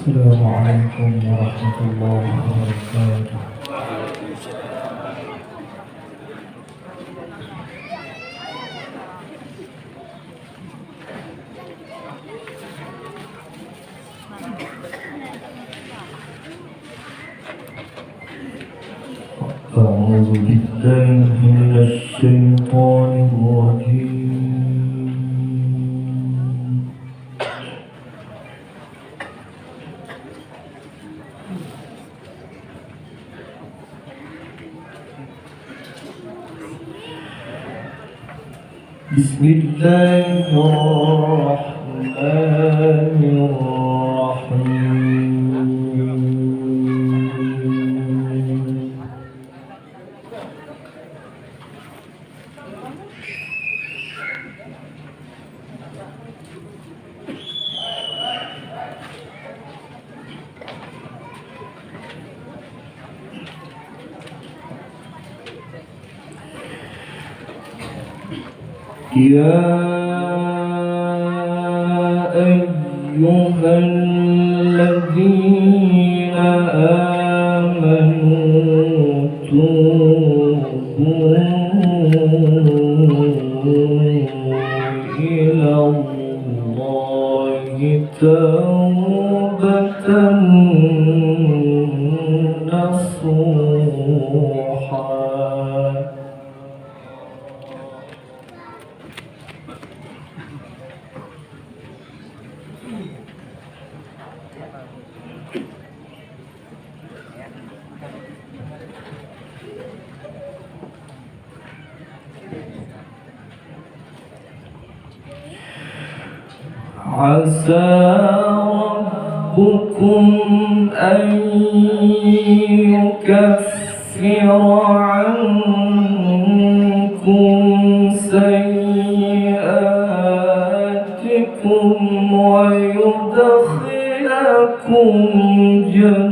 السلام عليكم ورحمة الله وبركاته. أعوذ بالله من الشيطان الرجيم. بسم الله الرحمن الرحيم. يا أيها الذين آمنوا توبوا إلى الله توبة نصوحا. عسى ربكم أن يكفر عنكم سيئاتكم ويدخلكم جنات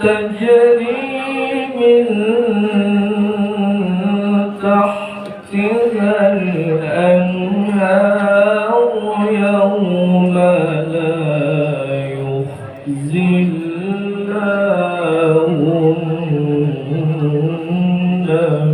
تجري من تحتها الأنهار يوم لا يخزي الله النبي.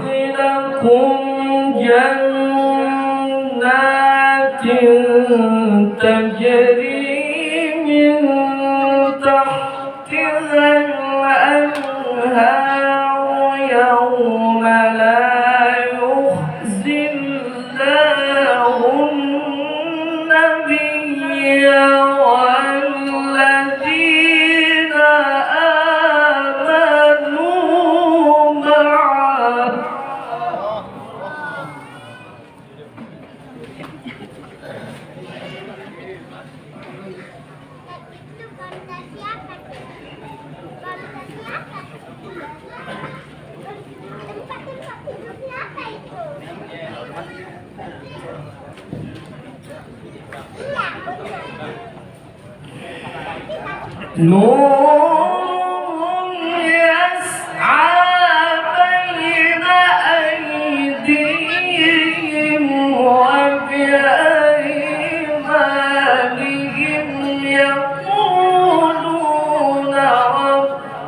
ويدخلكم جنات تجري من تحتها الأنهار يوم لا يخزي الله النبي والذين آمنوا معه نور يسعى بين أيديهم وبأيمانهم يقولون ربنا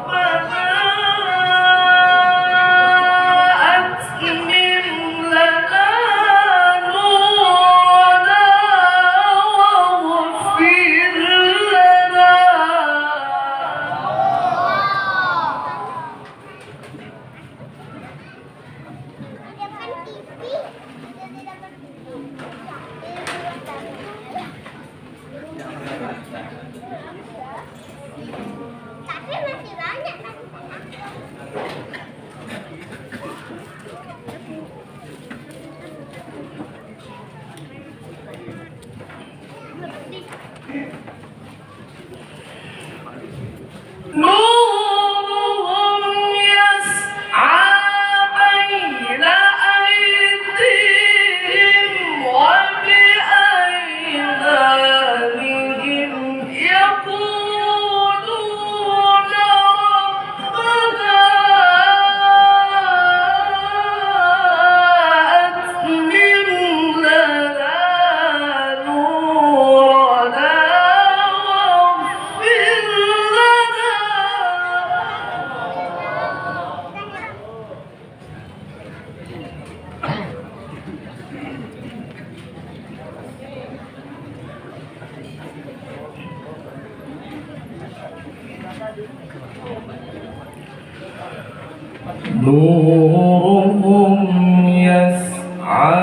نورهم يسعى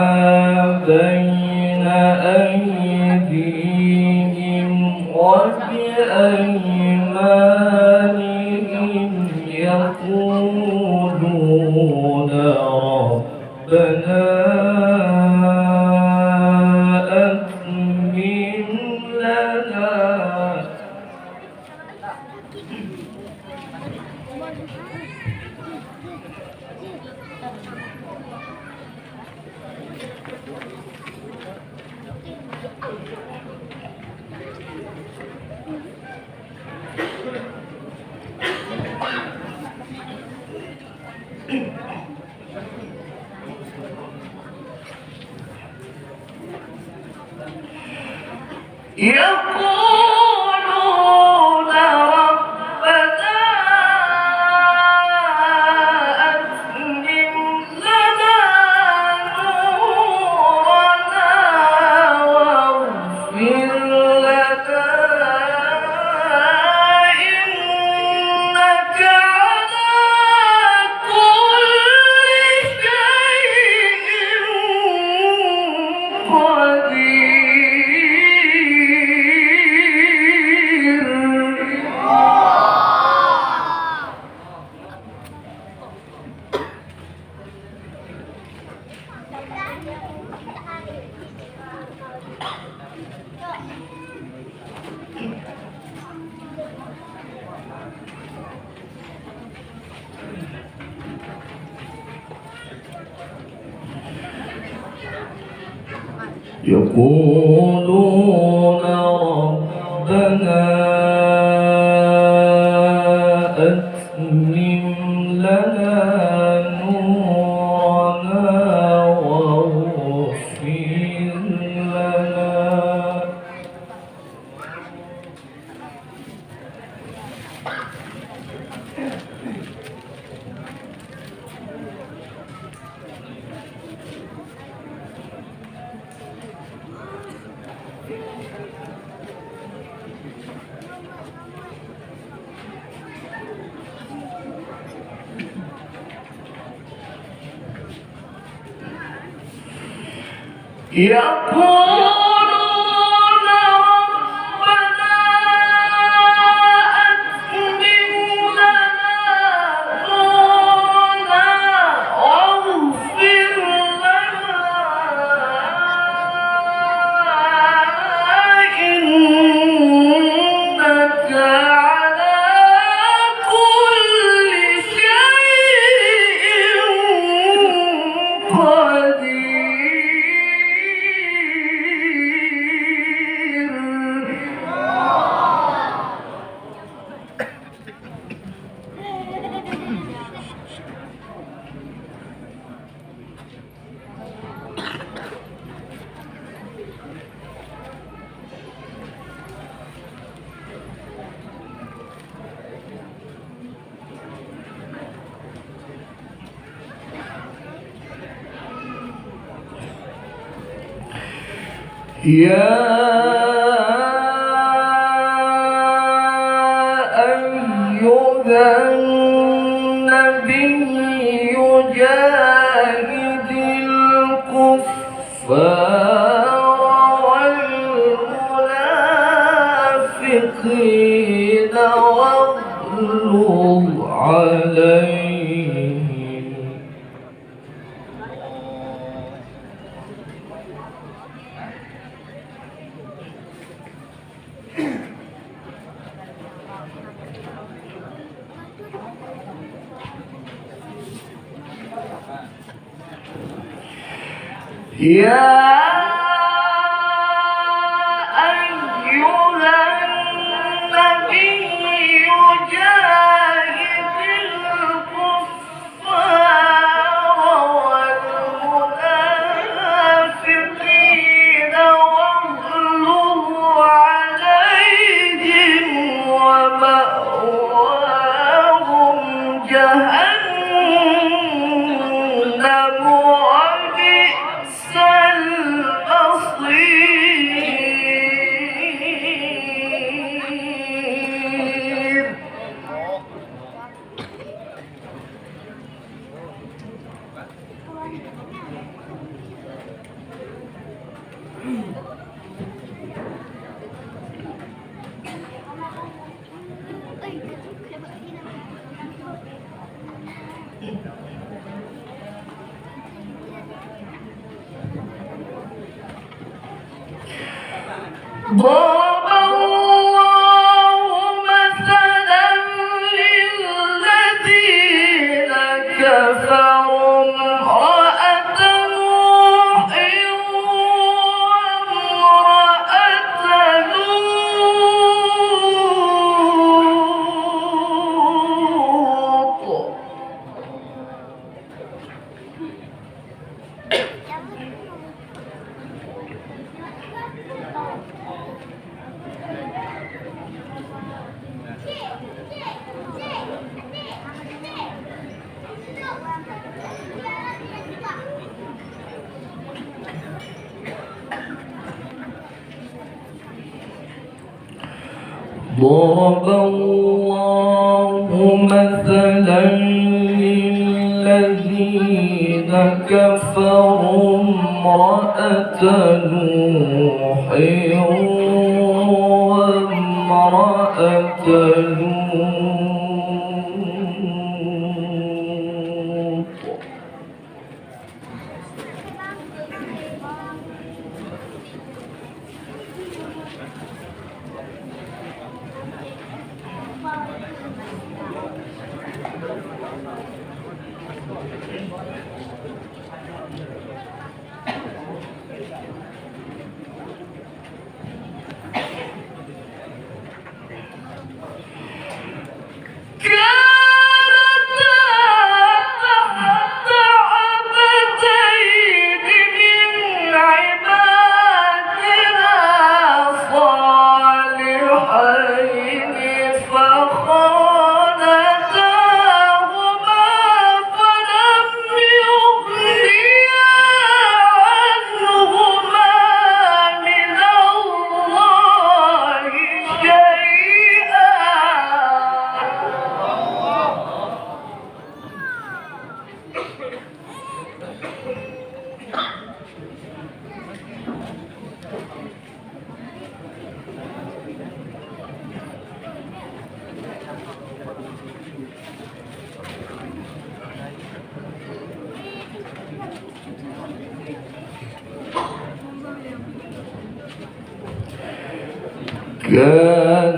بين أيديهم وبأيمانهم يقولون ربنا أتمم لنا يقولون ربنا أتمم لنا نورنا واغفر لنا إنك على كل شيء يقولون ربنا أتمم لنا نورنا واغفر لنا يقولون ربنا أتمم لنا نورنا واغفر لنا إنك على كل شيء يا أيها النبي جاهد الكفار والمنافقين واغلظ عليهم يا أيها النبي جاهد الكفار والمنافقين واغلظ عليهم ومأواهم جهنم وبئس المصير. ضرب الله مثلا للذين كفروا امرأة نوح وامرأة لوط ضرب الله مثلا للذين كفروا امرأة نوح وامرأة لوط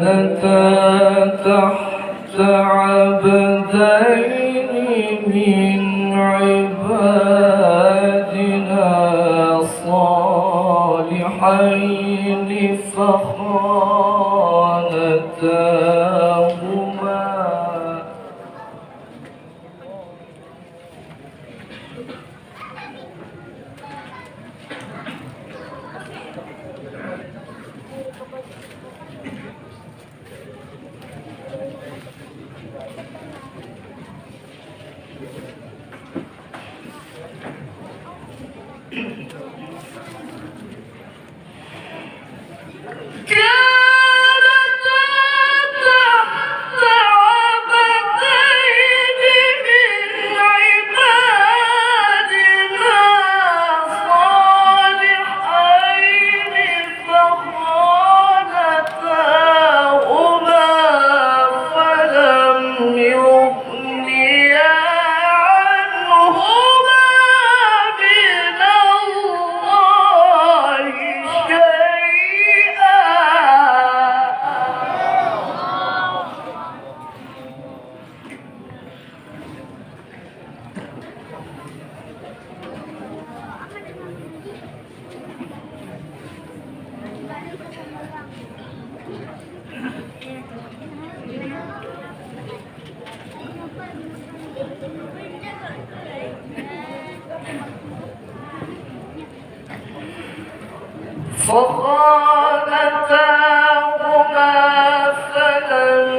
كانتا تحت عبدين من عبادنا صالحين فخانتاهما فخانتاهما فلم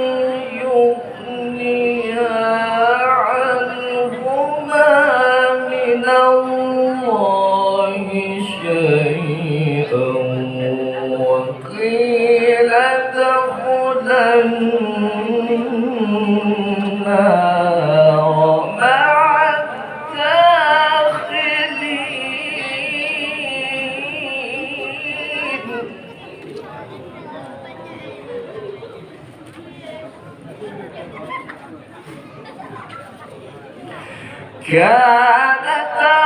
يغنيا عنهما من الله شيئا وقيل ادخلا النار مع الداخلين كانتا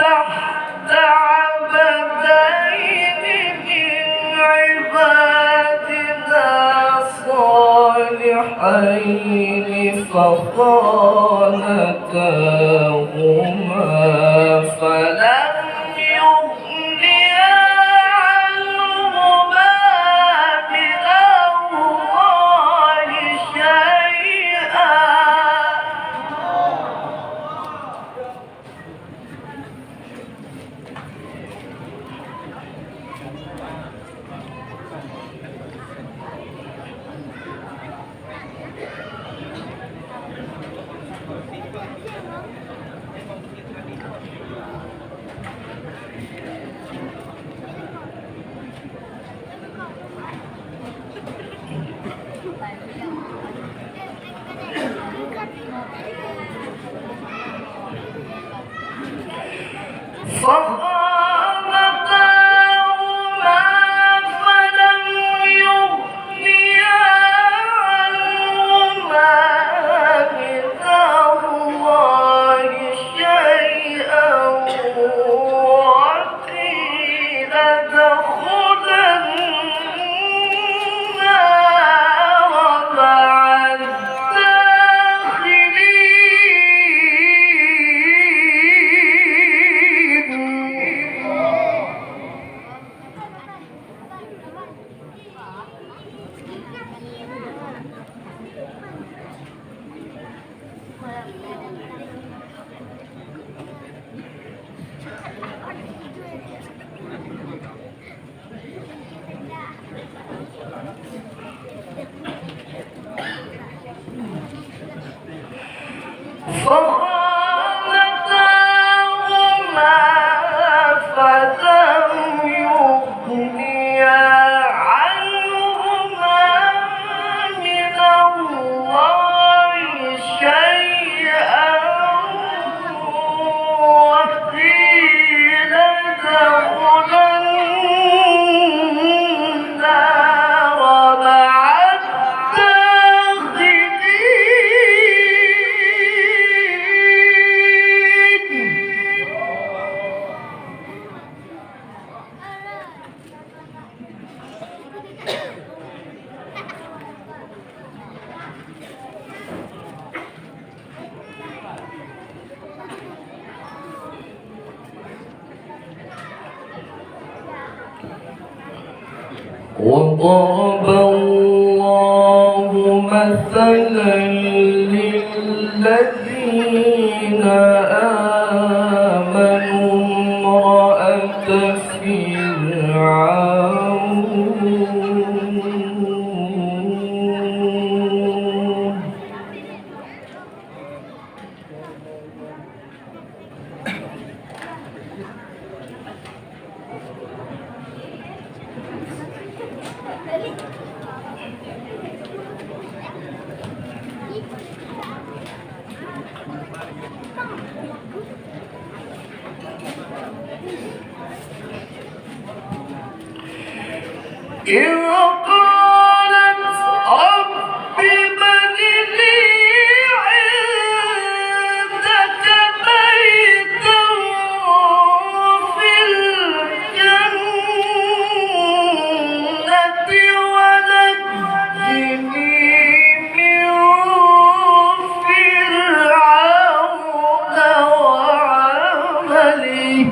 تحت عبدين من عبادنا صالحين فخانتاهما فلم يغنيا عنهما من الله شيئا فخانتاهما فلم يغنيا عنهما من الله شيئا وقيل ادخلا النار مع فخانتاهما فلم يغنيا عنهما من الله شيئا وقيل ادخلا النار مع وضرب الله مثلا للذين آمنوا امرأة فرعون إذ قالت رب ابن لي عندك بيتا في الجنة ونجني من فرعون وعمله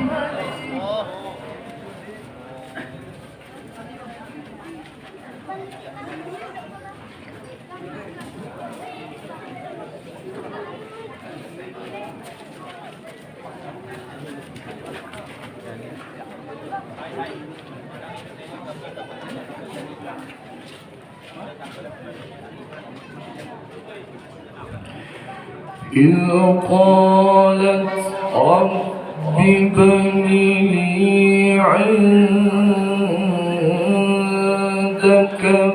إذ قالت رب ابن لي عندك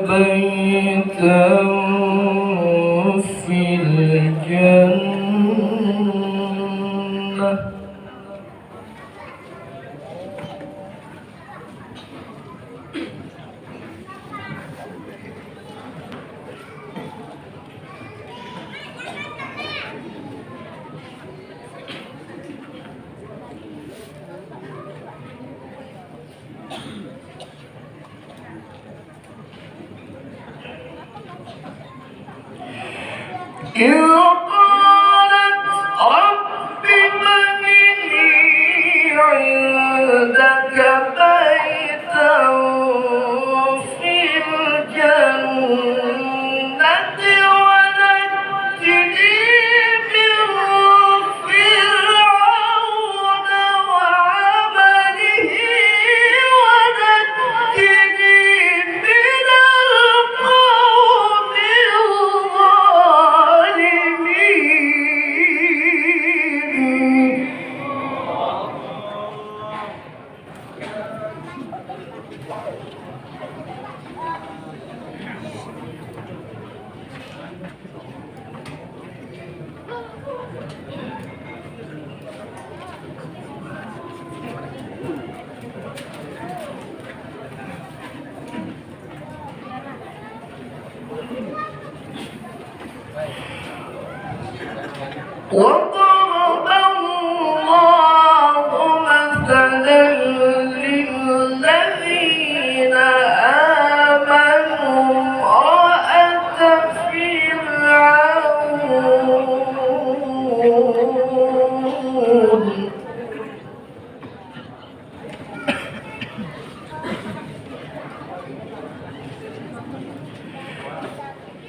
بيتا في الجنة رب ابن لي عندك بيتا في الجنة ونجني من فرعون وعمله ونجني من القوم الظالمين. وضرب الله مثلا للذين آمنوا امرأة فرعون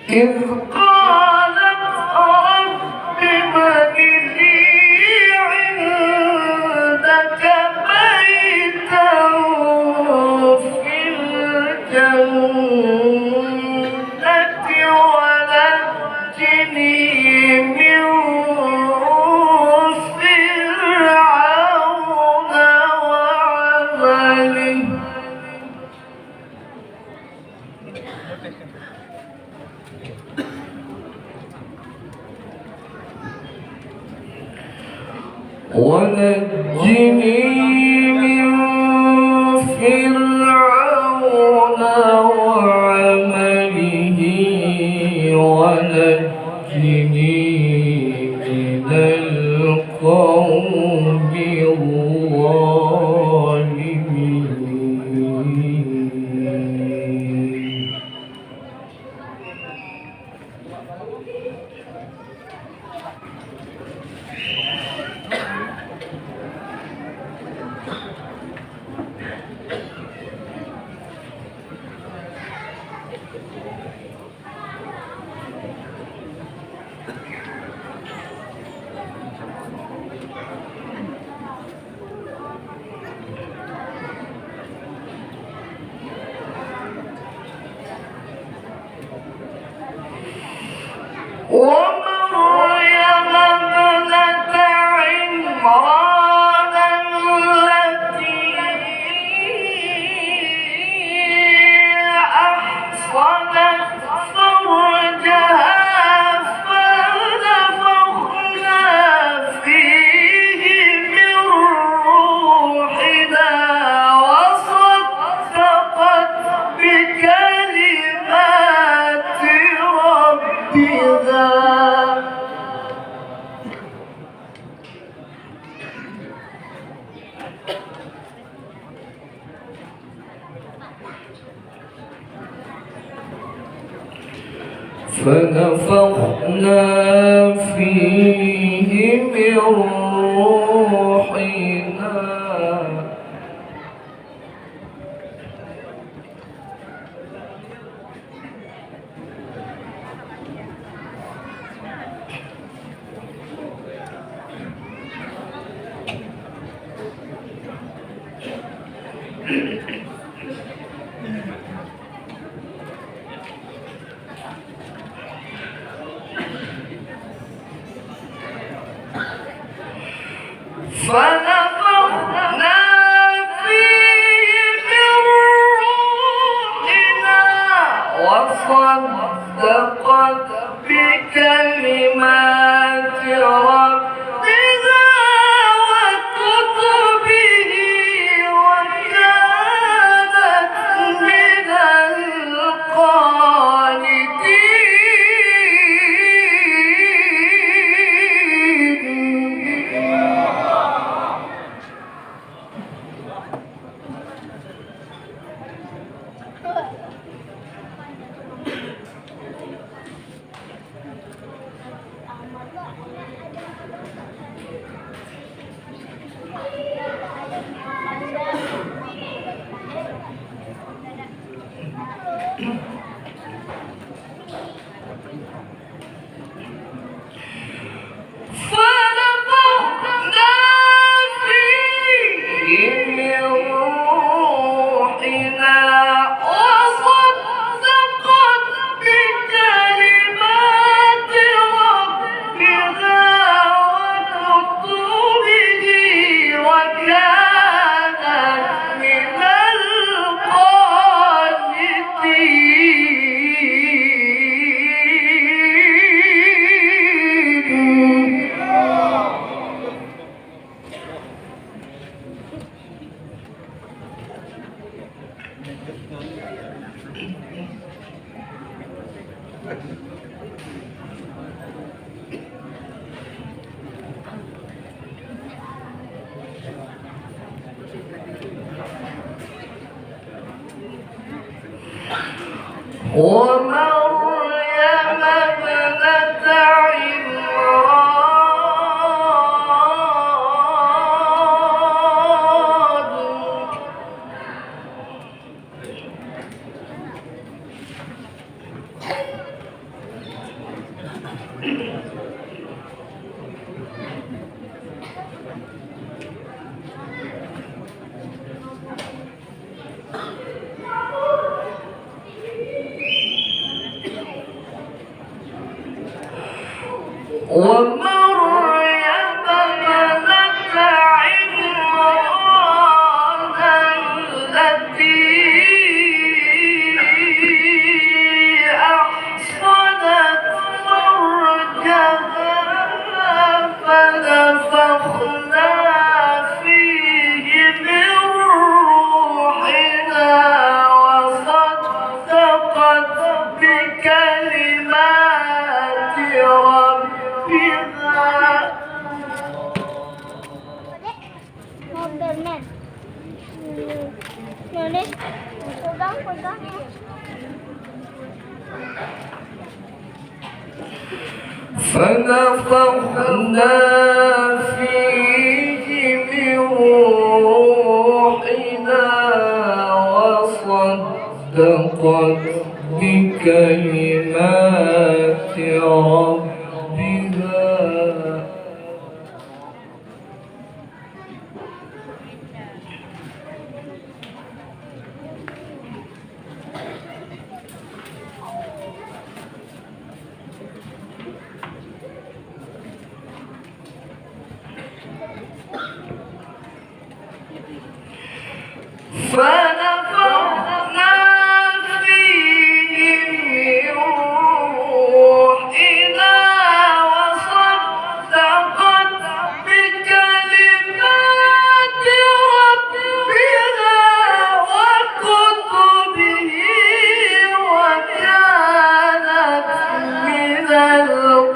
إذ قالت رب ابن لي عندك بيتا في الجنة ونجني من فرعون وعمله ونجني من فرعون وعمله ونجني من القوم الظالمين. ومريم ابنة عمران التي أحصنت فرجها فنفخنا فيه من روحنا وصدقت بكلمات ربها فنفخنا فيه من روحنا فنفخنا فيه من روحنا وصدقت بكلمات ربها وكتبه وكانت من القانتين. ومريم ابنة ومريم ابنة عمران التي أحصنت فرجها فنفخنا فيه من روحنا وصدقت بكلمات ربها فنفخنا فيه من روحنا وصدقت بكلمات ربها فنفخنا فيه من روحنا وصدقت بكلمات ربها وكتبه وكانت من القانتين.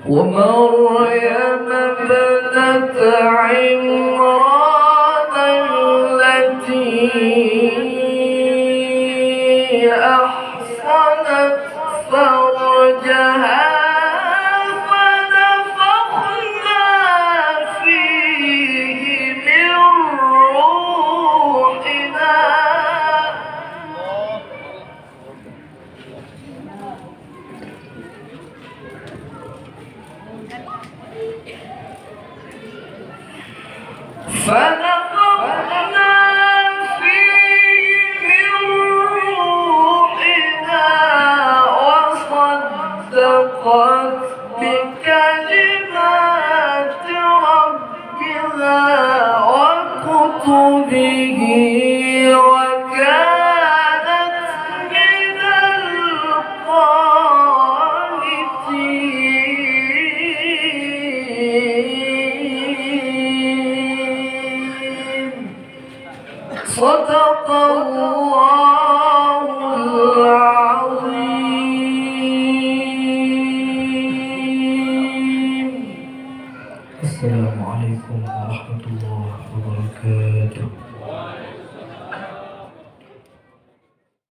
ومريم ابنة عمران التي أحصنت فرجها فنفخنا فيه من روحنا فنفخنا فيه من روحنا وصدقت بكلمات ربها وكتبه وكانت من القانتين. صدق الله العظيم. السلام عليكم ورحمة الله وبركاته.